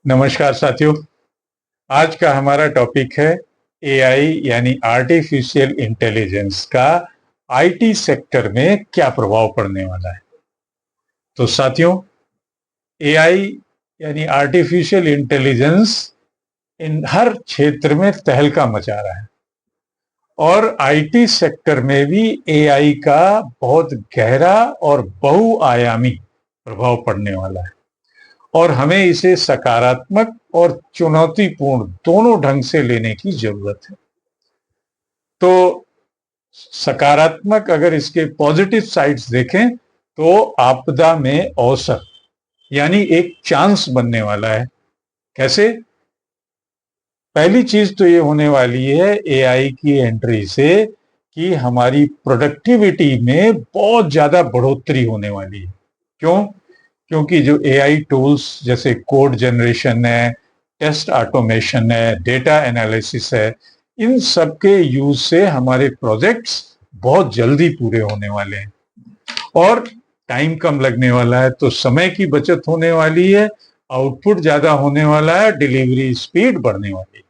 नमस्कार साथियों। आज का हमारा टॉपिक है एआई यानी आर्टिफिशियल इंटेलिजेंस का आईटी सेक्टर में क्या प्रभाव पड़ने वाला है। तो साथियों, एआई यानी आर्टिफिशियल इंटेलिजेंस इन हर क्षेत्र में तहलका मचा रहा है और आईटी सेक्टर में भी एआई का बहुत गहरा और बहुआयामी प्रभाव पड़ने वाला है और हमें इसे सकारात्मक और चुनौतीपूर्ण दोनों ढंग से लेने की जरूरत है। तो सकारात्मक अगर इसके पॉजिटिव साइड्स देखें तो आपदा में अवसर यानी एक चांस बनने वाला है। कैसे? पहली चीज तो ये होने वाली है एआई की एंट्री से कि हमारी प्रोडक्टिविटी में बहुत ज्यादा बढ़ोतरी होने वाली है। क्यों? क्योंकि जो एआई टूल्स जैसे कोड जनरेशन है, टेस्ट ऑटोमेशन है, डेटा एनालिसिस है, इन सब के यूज से हमारे प्रोजेक्ट्स बहुत जल्दी पूरे होने वाले हैं और टाइम कम लगने वाला है, तो समय की बचत होने वाली है, आउटपुट ज्यादा होने वाला है, डिलीवरी स्पीड बढ़ने वाली है।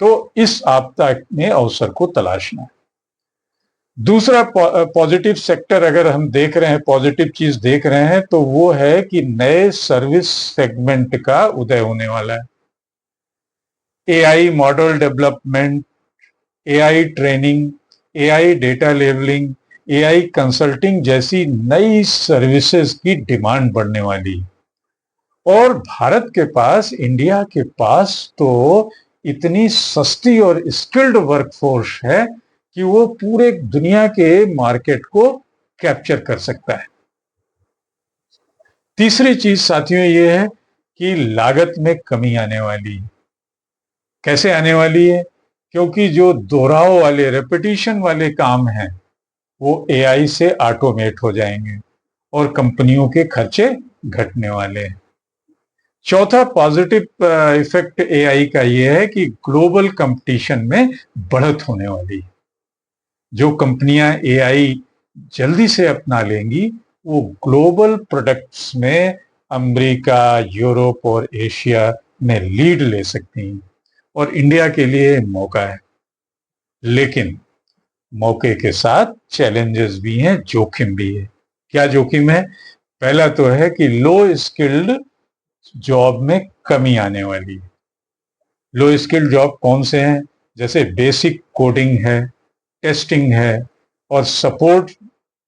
तो इस आपदा में अवसर को तलाशना है। दूसरा पॉजिटिव सेक्टर अगर हम देख रहे हैं, पॉजिटिव चीज देख रहे हैं, तो वो है कि नए सर्विस सेगमेंट का उदय होने वाला है। AI model development, AI training, AI data levelling, AI consulting जैसी नई सर्विसेज की डिमांड बढ़ने वाली है। और भारत के पास, इंडिया के पास तो इतनी सस्ती और स्किल्ड वर्कफोर्स है कि वो पूरे दुनिया के मार्केट को कैप्चर कर सकता है। तीसरी चीज साथियों ये है कि लागत में कमी आने वाली है। कैसे आने वाली है? क्योंकि जो दोहराव वाले, रेपिटेशन वाले काम हैं वो एआई से ऑटोमेट हो जाएंगे और कंपनियों के खर्चे घटने वाले हैं। चौथा पॉजिटिव इफेक्ट एआई का यह है कि ग्लोबल कंपटीशन में बढ़त होने वाली है। जो कंपनियां एआई जल्दी से अपना लेंगी वो ग्लोबल प्रोडक्ट्स में अमेरिका, यूरोप और एशिया में लीड ले सकती हैं और इंडिया के लिए मौका है। लेकिन मौके के साथ चैलेंजेस भी हैं, जोखिम भी है। क्या जोखिम है? पहला तो है कि लो स्किल्ड जॉब में कमी आने वाली है। लो स्किल्ड जॉब कौन से हैं? जैसे बेसिक कोडिंग है, टेस्टिंग है और सपोर्ट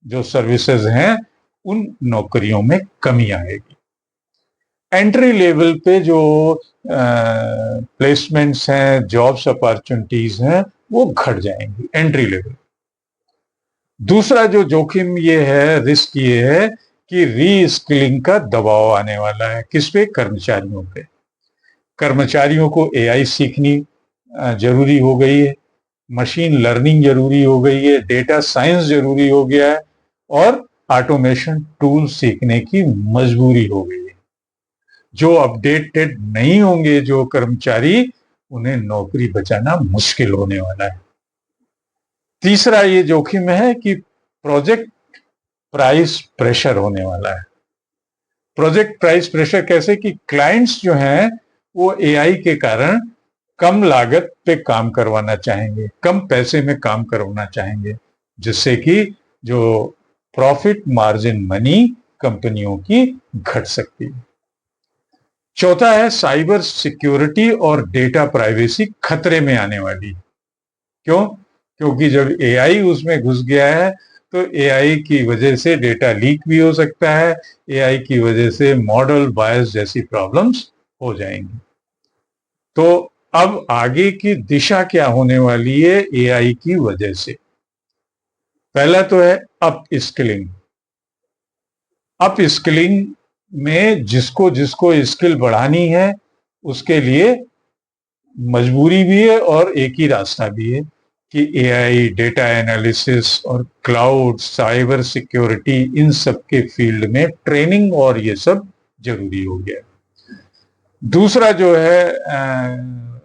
जो सर्विसेज हैं, उन नौकरियों में कमी आएगी। एंट्री लेवल पे जो प्लेसमेंट्स हैं, जॉब्स अपॉर्चुनिटीज हैं, वो घट जाएंगी एंट्री लेवल। दूसरा जो जोखिम ये है, रिस्क ये है कि री स्किलिंग का दबाव आने वाला है। किस पे? कर्मचारियों पे। कर्मचारियों को एआई सीखनी जरूरी हो गई है, मशीन लर्निंग जरूरी हो गई है, डेटा साइंस जरूरी हो गया है और ऑटोमेशन टूल सीखने की मजबूरी हो गई है। जो अपडेटेड नहीं होंगे जो कर्मचारी, उन्हें नौकरी बचाना मुश्किल होने वाला है। तीसरा ये जोखिम है कि प्रोजेक्ट प्राइस प्रेशर होने वाला है। प्रोजेक्ट प्राइस प्रेशर कैसे? कि क्लाइंट्स जो हैं वो एआई के कारण कम लागत पे काम करवाना चाहेंगे, कम पैसे में काम करवाना चाहेंगे, जिससे कि जो प्रॉफिट मार्जिन मनी कंपनियों की घट सकती है। चौथा है साइबर सिक्योरिटी और डेटा प्राइवेसी खतरे में आने वाली। क्यों? क्योंकि जब एआई उसमें घुस गया है तो एआई की वजह से डेटा लीक भी हो सकता है, एआई की वजह से मॉडल बायस जैसी प्रॉब्लम्स हो जाएंगी। तो अब आगे की दिशा क्या होने वाली है एआई की वजह से? पहला तो है अप स्किलिंग। अप स्किलिंग में जिसको जिसको स्किल बढ़ानी है उसके लिए मजबूरी भी है और एक ही रास्ता भी है कि एआई, डेटा एनालिसिस और क्लाउड, साइबर सिक्योरिटी, इन सब के फील्ड में ट्रेनिंग और ये सब जरूरी हो गया। दूसरा जो है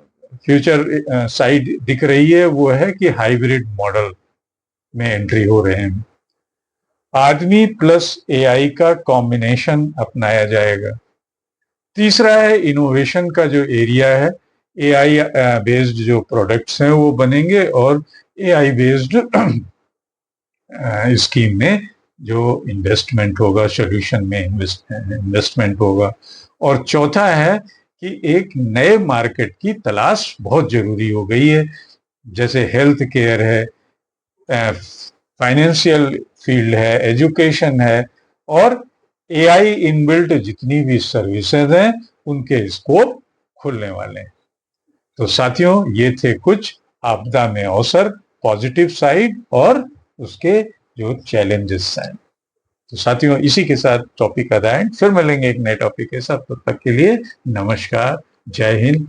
फ्यूचर साइड दिख रही है वो है कि हाइब्रिड मॉडल में एंट्री हो रहे हैं। आदमी प्लस एआई का कॉम्बिनेशन अपनाया जाएगा। तीसरा है इनोवेशन का जो एरिया है, एआई बेस्ड जो प्रोडक्ट्स हैं वो बनेंगे और एआई बेस्ड स्कीम में जो इन्वेस्टमेंट होगा, सोल्यूशन में इन्वेस्टमेंट होगा। और चौथा है कि एक नए मार्केट की तलाश बहुत जरूरी हो गई है, जैसे हेल्थ केयर है, फाइनेंशियल फील्ड है, एजुकेशन है, और एआई इनबिल्ट जितनी भी सर्विसेज हैं उनके स्कोप खुलने वाले हैं। तो साथियों, ये थे कुछ आपदा में अवसर, पॉजिटिव साइड और उसके जो चैलेंजेस हैं। तो साथियों, इसी के साथ टॉपिक का एंड, फिर मिलेंगे एक नए टॉपिक के साथ। तब तक के लिए नमस्कार, जय हिंद।